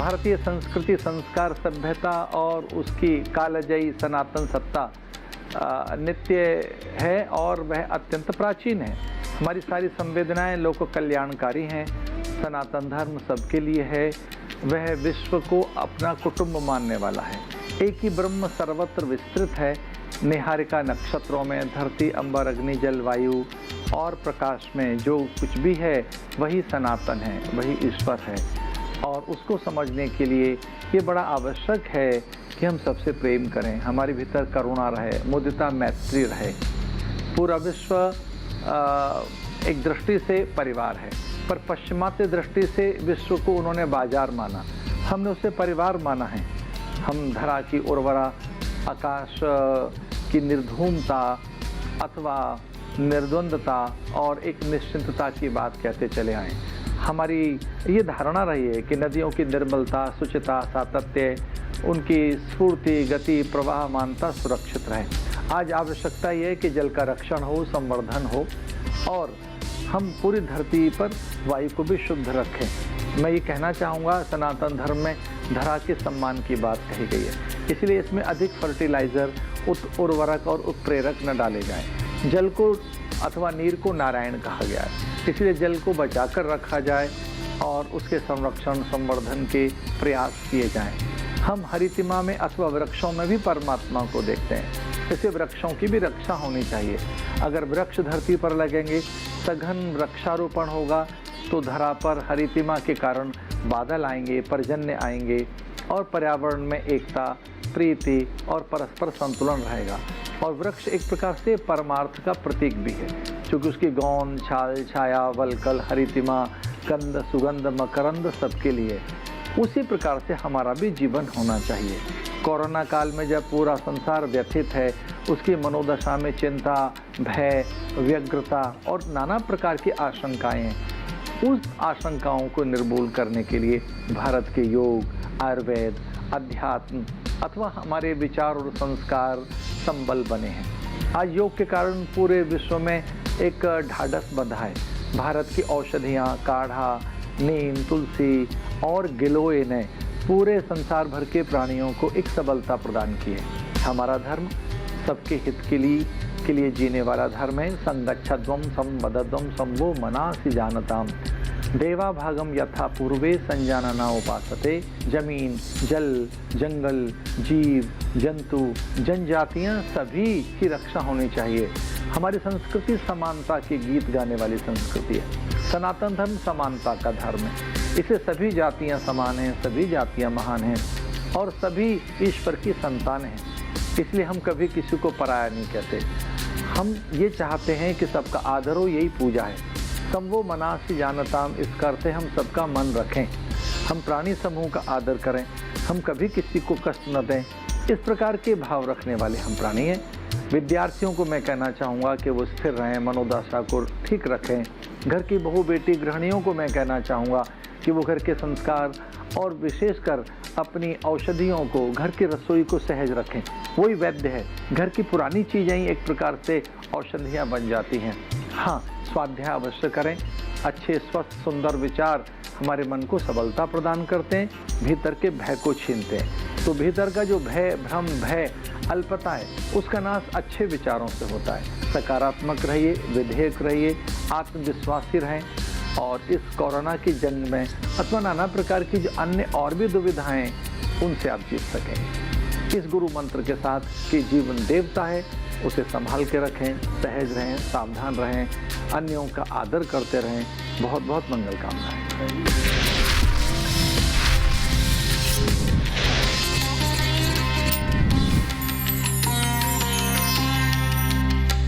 भारतीय संस्कृति, संस्कार, सभ्यता और उसकी कालजयी सनातन सत्ता नित्य है और वह अत्यंत प्राचीन है। हमारी सारी संवेदनाएं लोक कल्याणकारी हैं। सनातन धर्म सबके लिए है। वह विश्व को अपना कुटुंब मानने वाला है। एक ही ब्रह्म सर्वत्र विस्तृत है। निहारिका नक्षत्रों में, धरती, अंबर, अग्नि, जल, वायु और प्रकाश में जो कुछ भी है वही सनातन है, वही ईश्वर है। और उसको समझने के लिए ये बड़ा आवश्यक है कि हम सबसे प्रेम करें, हमारे भीतर करुणा रहे, मुदिता, मैत्री रहे। पूरा विश्व एक दृष्टि से परिवार है, पर पश्चिमात्य दृष्टि से विश्व को उन्होंने बाजार माना, हमने उसे परिवार माना है। हम धरा की उर्वरा, आकाश की निर्धूमता अथवा निर्द्वंदता और एक निश्चिंतता की बात कहते चले आए। हमारी ये धारणा रही है कि नदियों की निर्मलता, शुचिता, सातत्य, उनकी स्फूर्ति, गति, प्रवाहमानता सुरक्षित रहे। आज आवश्यकता ये है कि जल का रक्षण हो, संवर्धन हो और हम पूरी धरती पर वायु को भी शुद्ध रखें। मैं ये कहना चाहूँगा, सनातन धर्म में धरा के सम्मान की बात कही गई है, इसलिए इसमें अधिक फर्टिलाइज़र, उर्वरक और उत्प्रेरक न डाले जाएं। जल को अथवा नीर को नारायण कहा गया है, इसलिए जल को बचाकर रखा जाए और उसके संरक्षण, संवर्धन के प्रयास किए जाएं। हम हरितिमा में अथवा वृक्षों में भी परमात्मा को देखते हैं, इससे वृक्षों की भी रक्षा होनी चाहिए। अगर वृक्ष धरती पर लगेंगे, सघन वृक्षारोपण होगा तो धरा पर हरितिमा के कारण बादल आएंगे, पर्जन्य आएंगे और पर्यावरण में एकता, प्रीति और परस्पर संतुलन रहेगा। और वृक्ष एक प्रकार से परमार्थ का प्रतीक भी है, क्योंकि उसकी गोंद, छाल, छाया, वलकल, हरितिमा, कंद, सुगंध, मकरंद सबके लिए। उसी प्रकार से हमारा भी जीवन होना चाहिए। कोरोना काल में जब पूरा संसार व्यथित है, उसकी मनोदशा में चिंता, भय, व्यग्रता और नाना प्रकार की आशंकाएं हैं। उस आशंकाओं को निर्मूल करने के लिए भारत के योग, आयुर्वेद, अध्यात्म अथवा हमारे विचार और संस्कार संबल बने हैं। आज योग के कारण पूरे विश्व में एक ढाढ़स बंधा है। भारत की औषधियाँ, काढ़ा, नीम, तुलसी और गिलोय ने पूरे संसार भर के प्राणियों को एक सबलता प्रदान की है। हमारा धर्म सबके हित के लिए जीने वाला धर्म है। संगच्छध्वम संवदध्वम संवो मनासि जानताम देवा भागम यथा पूर्वे संजानना उपासते। जमीन, जल, जंगल, जीव, जंतु, जनजातियाँ सभी की रक्षा होनी चाहिए। हमारी संस्कृति समानता के गीत गाने वाली संस्कृति है। सनातन धर्म समानता का धर्म है। इसे सभी जातियाँ समान हैं, सभी जातियाँ महान हैं और सभी ईश्वर की संतान हैं। इसलिए हम कभी किसी को पराया नहीं कहते। हम ये चाहते हैं कि सबका आदर हो, यही पूजा है। संवो मनासि जानताम, इसका अर्थ है हम सबका मन रखें, हम प्राणी समूह का आदर करें, हम कभी किसी को कष्ट न दें। इस प्रकार के भाव रखने वाले हम प्राणी हैं। विद्यार्थियों को मैं कहना चाहूँगा कि वो स्थिर रहें, मनोदशा को ठीक रखें। घर की बहू, बेटी, गृहिणियों को मैं कहना चाहूँगा कि वो घर के संस्कार और विशेषकर अपनी औषधियों को, घर की रसोई को सहज रखें। वही वैद्य है। घर की पुरानी चीज़ें ही एक प्रकार से औषधियाँ बन जाती हैं। हाँ, स्वाध्याय अवश्य करें। अच्छे, स्वस्थ, सुंदर विचार हमारे मन को सबलता प्रदान करते हैं, भीतर के भय को छीनते हैं। तो भीतर का जो भय, भ्रम, भय, अल्पता है, उसका नाश अच्छे विचारों से होता है। सकारात्मक रहिए, विधेयक रहिए, आत्मविश्वासी रहें और इस कोरोना की जंग में अथवा नाना प्रकार की जो अन्य और भी दुविधाएं, उनसे आप जीत सकें। इस गुरु मंत्र के साथ कि जीवन देवता है, उसे संभाल के रखें, सहज रहें, सावधान रहें, अन्यों का आदर करते रहें। बहुत बहुत मंगल कामनाएं।